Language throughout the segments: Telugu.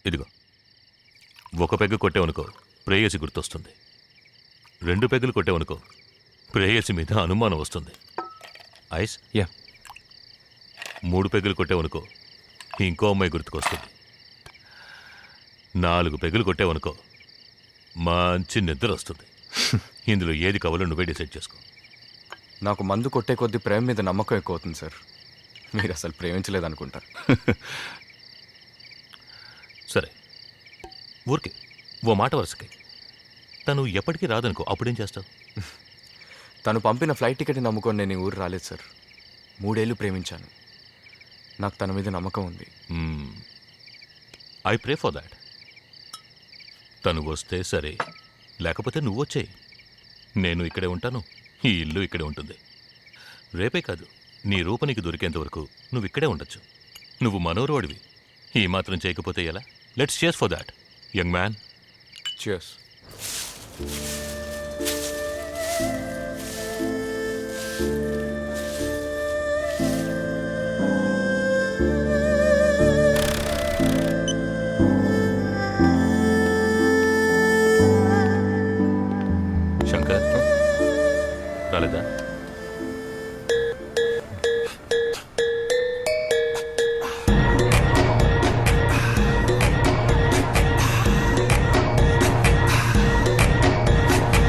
ఇదిగో, ఒక పెగ్గు కొట్టేవనుకో ప్రేయసి గుర్తొస్తుంది, 2 పెగ్గులు కొట్టేవనుకో ప్రేయసి మీద అనుమానం వస్తుంది. ఐస్ యా 3 పెగ్గులు కొట్టేవనుకో ఇంకో అమ్మాయి గుర్తుకొస్తుంది. 4 పెగ్గులు కొట్టేవనుకో మంచి నిద్ర వస్తుంది. ఇందులో ఏది కావాలో నువ్వే డిసైడ్ చేసుకో. నాకు మందు కొట్టే కొద్దీ ప్రేమ మీద నమ్మకం ఎక్కువ అవుతుంది సార్. మీరు అసలు ప్రేమించలేదనుకుంటా. సరే, ఊరికే ఓ మాట వరుసకి, తను ఎప్పటికీ రాదనుకో, అప్పుడేం చేస్తావు? తను పంపిన ఫ్లైట్ టికెట్ నమ్ముకొని నేను ఈ ఊరు రాలేదు సార్. 3 ఏళ్ళు ప్రేమించాను. నాకు తన మీద నమ్మకం ఉంది. I pray for that. తను వస్తే సరే, లేకపోతే నువ్వు వచ్చేయి. నేను ఇక్కడే ఉంటాను, ఈ ఇల్లు ఇక్కడే ఉంటుంది. రేపే కాదు, నీ రూపనికి దొరికేంత వరకు నువ్వు ఇక్కడే ఉండొచ్చు. నువ్వు మనోరోడివి, ఈ మాత్రం చేయకపోతే ఎలా? Let's cheers for that, young man. Cheers. Shankar రాలేదా?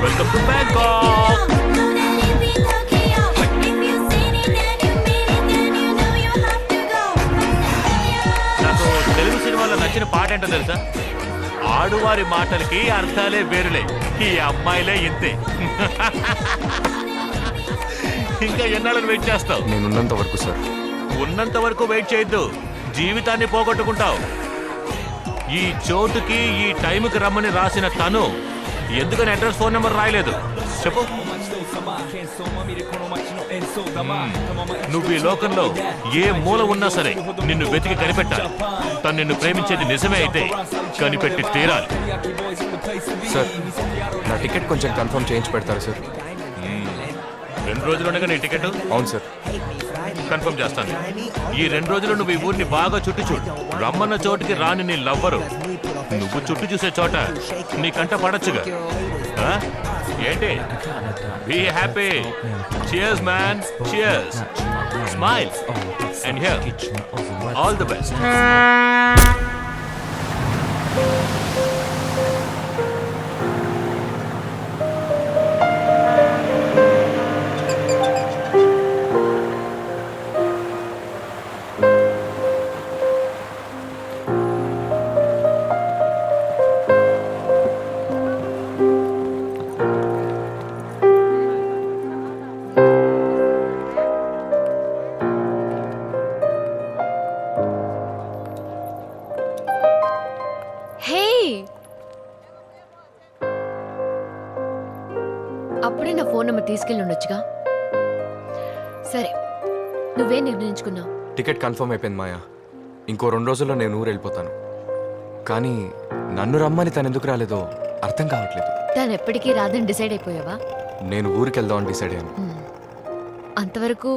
Welcome to Bangkok. నాకు తెలుగు సినిమాలో నచ్చిన పాట ఏంటో తెలుసా? ఆడువారి మాటలకి అర్థాలే వేరులే, ఈ అమ్మాయిలే ఇంతే. ఇంకా ఎన్నాళ్ళని వెయిట్ చేస్తావు? నేనున్నంత వరకు సార్. ఉన్నంత వరకు వెయిట్ చేయొద్దు, జీవితాన్ని పోగొట్టుకుంటావు. ఈ చోటుకి ఈ టైంకి రమ్మని రాసిన తను ఎందుకని అడ్రస్ ఫోన్ నెంబర్ రాయలేదు చెప్పు? నువ్వు ఈ లోకంలో ఏ మూల ఉన్నా సరే నిన్ను వెతికి కనిపెట్టాలి. తను నిన్ను ప్రేమించేది నిజమే అయితే కనిపెట్టి తీరాలి. సార్, నా టికెట్ కొంచెం కన్ఫర్మ్ చేయించి పెడతారా సార్? 2 రోజులుండగా నీ టికెట్? అవును సార్. కన్ఫర్మ్ చేస్తాను. ఈ 2 రోజులు నువ్వు ఈ ఊరిని బాగా చుట్టు చూడు. రమ్మన్న చోటుకి రాని నీ లవ్వరు నువ్వు చుట్టూ చూసే చోట నీ కంట పడచ్చుగా. ఏంటి? Be happy. Cheers man, cheers. Smile and here all the best. అప్పుడే నా ఫోన్ నెంబర్ తీసుకెళ్ళి ఉండొచ్చుగా. సరే, నువ్వే నిర్ణయించుకున్నావు? టికెట్ కన్ఫర్మ్ అయిపోయింది మాయా. ఇంకో 2 రోజుల్లో నేను ఊరు వెళ్ళిపోతాను. కానీ నన్ను రమ్మని తను ఎందుకు రాలేదో అర్థం కావట్లేదు. తను ఎప్పటికీ రాదని డిసైడ్ అయిపోయావా? నేను ఊరికి వెళ్దామని డిసైడ్ అయ్యాను. అంతవరకు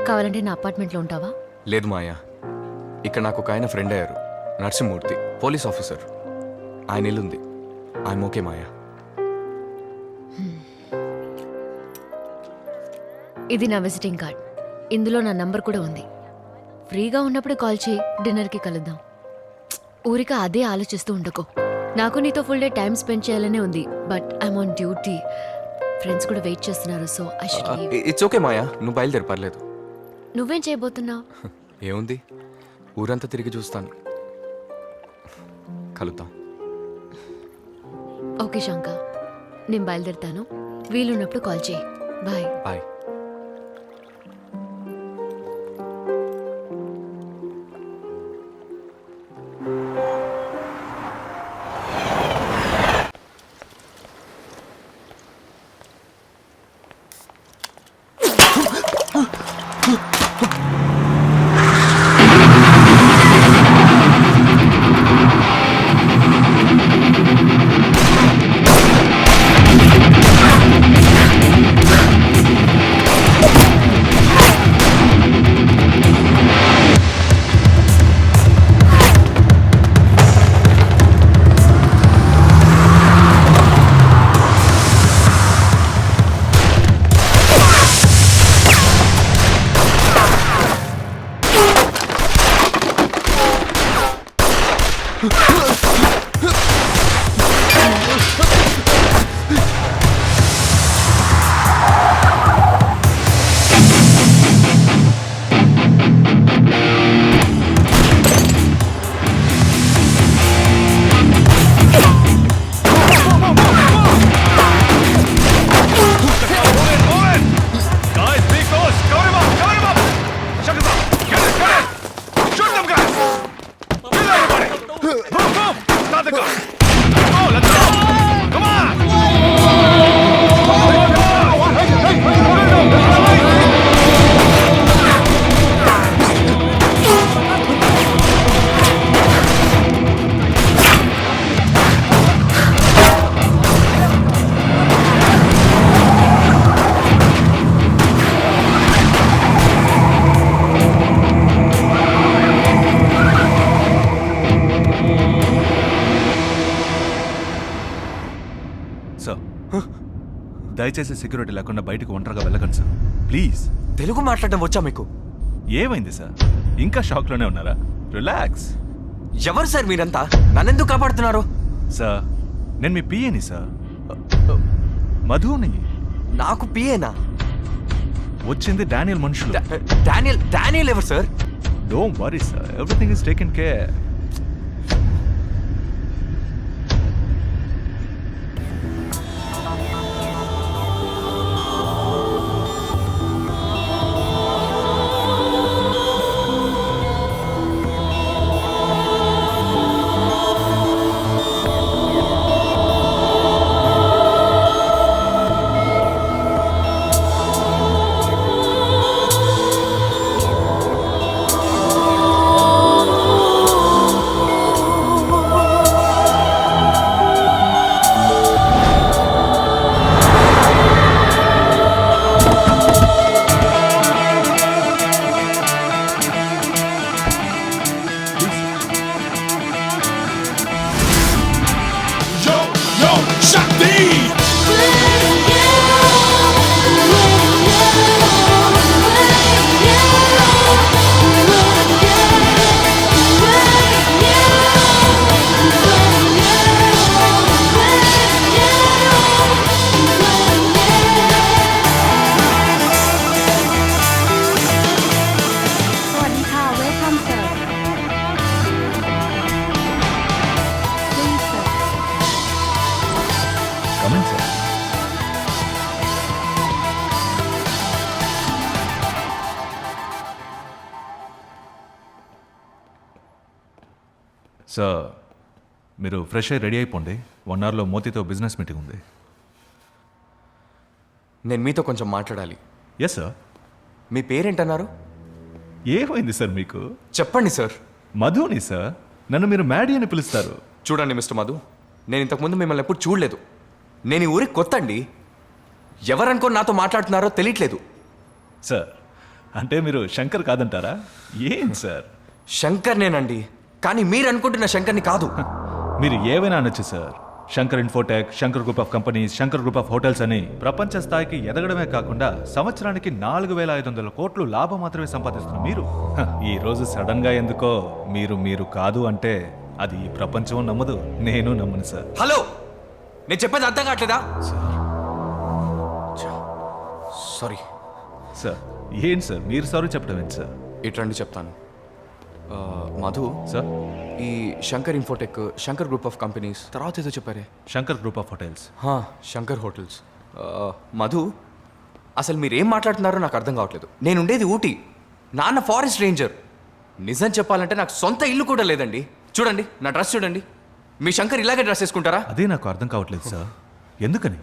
కావాలంటే నా అపార్ట్మెంట్లో ఉంటావా? లేదు మాయా, ఇక్కడ నాకు ఒక ఆయన ఫ్రెండ్ అయ్యారు, నరసింహమూర్తి, పోలీస్ ఆఫీసర్. ఆయన ఇల్లుంది. ఐఎమ్ ఓకే మాయా. ఇది నా విజిటింగ్ కార్డ్. ఇందులో నా నంబర్ కూడా ఉంది. ఫ్రీగా ఉన్నప్పుడు కాల్ చేయి, డిన్నర్కి కలుద్దాం. ఊరిక అదే ఆలోచిస్తూ ఉండకో. నాకు నీతో ఫుల్ డే టైం స్పెండ్ చేయాలనే ఉంది, but I'm on duty. Friends కూడా వెయిట్ చేస్తున్నారు, so I should leave. It's okay Maya, నువ్వు బయలుదేరి, పర్లేదు. నువ్వేం చేయబోతున్నావు? ఏముంది, ఊరంతా తిరిగి చూస్తాను. కలుద్దాం. ఓకే శంకర్, నేను బయలుదేరుతాను. వీలున్నప్పుడు కాల్ చేయి. బాయ్. బాయ్. దయచేసి సెక్యూరిటీ లేకుండా బయటకు ఒంటరిగా వెళ్ళకండి సార్ ప్లీజ్. తెలుగు మాట్లాడడం వచ్చా మీకు? ఏమైంది సార్? ఇంకా షాక్లోనే ఉన్నారా? రిలాక్స్. ఎవరు సార్ మీరంతా? నన్నెందుకు కాపాడుతున్నారు? సార్ నేను మీ పిఏని సార్, మధుని. నాకు పిఏనా? వచ్చింది డానియల్ మనుషులు. డానియల్ ఎవరు sir? Don't worry sir, everything is taken care. Sir మీరు ఫ్రెష్ అయ్యి రెడీ అయిపోండి. 1 అవర్లో మోతీతో బిజినెస్ మీటింగ్ ఉంది. నేను మీతో కొంచెం మాట్లాడాలి. Yes sir. మీ పేరేంటన్నారు? ఏమైంది సార్ మీకు? చెప్పండి సార్. మధుని సార్. నన్ను మీరు మ్యాడీ అని పిలుస్తారు. చూడండి మిస్టర్ మధు, నేను ఇంతకుముందు మిమ్మల్ని ఎప్పుడు చూడలేదు. నేను ఈ ఊరికి కొత్త అండి. ఎవరనుకో నాతో మాట్లాడుతున్నారో తెలియట్లేదు. సార్ అంటే మీరు శంకర్ కాదంటారా? ఏం సార్? శంకర్ నేనండి, కానీ మీరు అనుకుంటున్న శంకర్ని కాదు. మీరు ఏవైనా అనొచ్చు sir. Shankar infotech, Shankar group of companies, Shankar group of hotels అని ప్రపంచ స్థాయికి ఎదగడమే కాకుండా సంవత్సరానికి 4,500 కోట్లు లాభం మాత్రమే సంపాదిస్తున్నారు మీరు. ఈ రోజు సడన్ గా ఎందుకో మీరు కాదు అంటే అది ఈ ప్రపంచం నమ్మదు, నేను నమ్మను సార్. హలో, నేను చెప్పేది అర్థం కావట్లేదా? Sorry sir. ఏం సార్ మీరు సారీ చెప్పడం ఏంటి సార్? ఇట్రండి చెప్తాను. మధు సార్, ఈ Shankar infotech, Shankar group of companies, తర్వాత ఏదో చెప్పారే, Shankar group of hotels. Shankar hotels. Madhu, అసలు మీరేం మాట్లాడుతున్నారో నాకు అర్థం కావట్లేదు. నేను ఉండేది ఊటీ, నాన్న ఫారెస్ట్ రేంజర్. నిజం చెప్పాలంటే నాకు సొంత ఇల్లు కూడా లేదండి. చూడండి నా డ్రెస్ చూడండి. మీ శంకర్ ఇలాగే డ్రెస్ వేసుకుంటారా? అదే నాకు అర్థం కావట్లేదు సార్. ఎందుకని?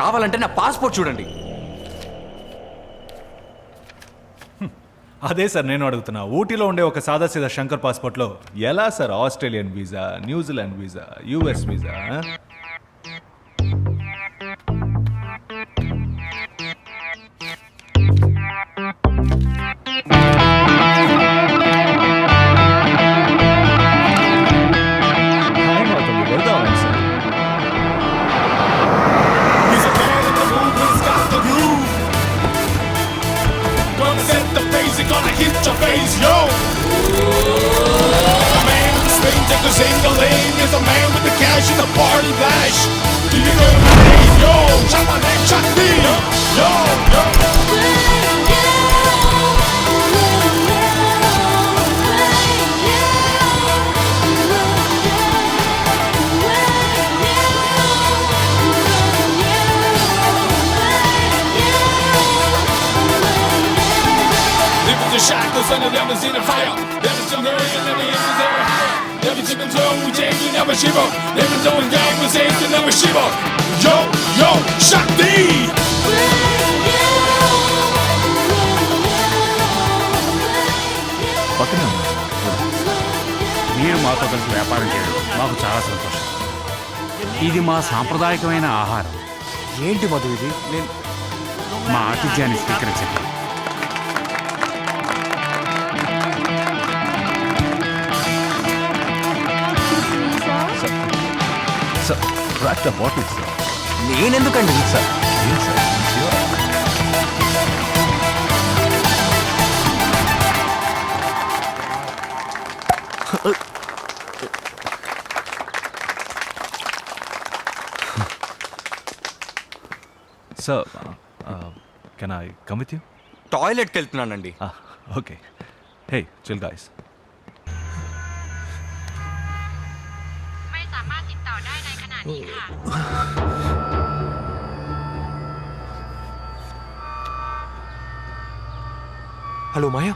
కావాలంటే నా పాస్పోర్ట్ చూడండి. అదే సార్ నేను అడుగుతున్నా. ఊటీలో ఉండే ఒక సాదాసీదా శంకర్ పాస్పోర్ట్లో ఎలా sir Australian visa, New Zealand visa, US visa? వెళ్దాం sir. Gonna hit your face, yo. Man, Spain, take a Sing-a-ling is a man with the cash and the party bash. Do you know my name? Yo, shout my name, Chuck D. Yo, yo. Living the shackles under them is in the fire. Never so hurry and never is ever higher. Never chicken toe, we take you never shiver. Never doing gang was aimed to never shiver. Yo, yo, Shock D. పక్కనే ఉంది. మీరు మాతో కలిసి వ్యాపారం చేయడం మాకు చాలా సంతోషం. ఇది మా సాంప్రదాయకమైన ఆహారం. ఏంటి మధు ఇది? నేను మా ఆతిథ్యాన్ని స్వీకరించండి. Sir crack the bottle sir. నేనెందుకండి సార్? ఏం sir? Sir can I come with you? టాయిలెట్కి వెళ్తున్నానండి. Okay. Hey chill guys. ไม่สามารถติดต่อได้ในขณะนี้ค่ะ hello మాయా,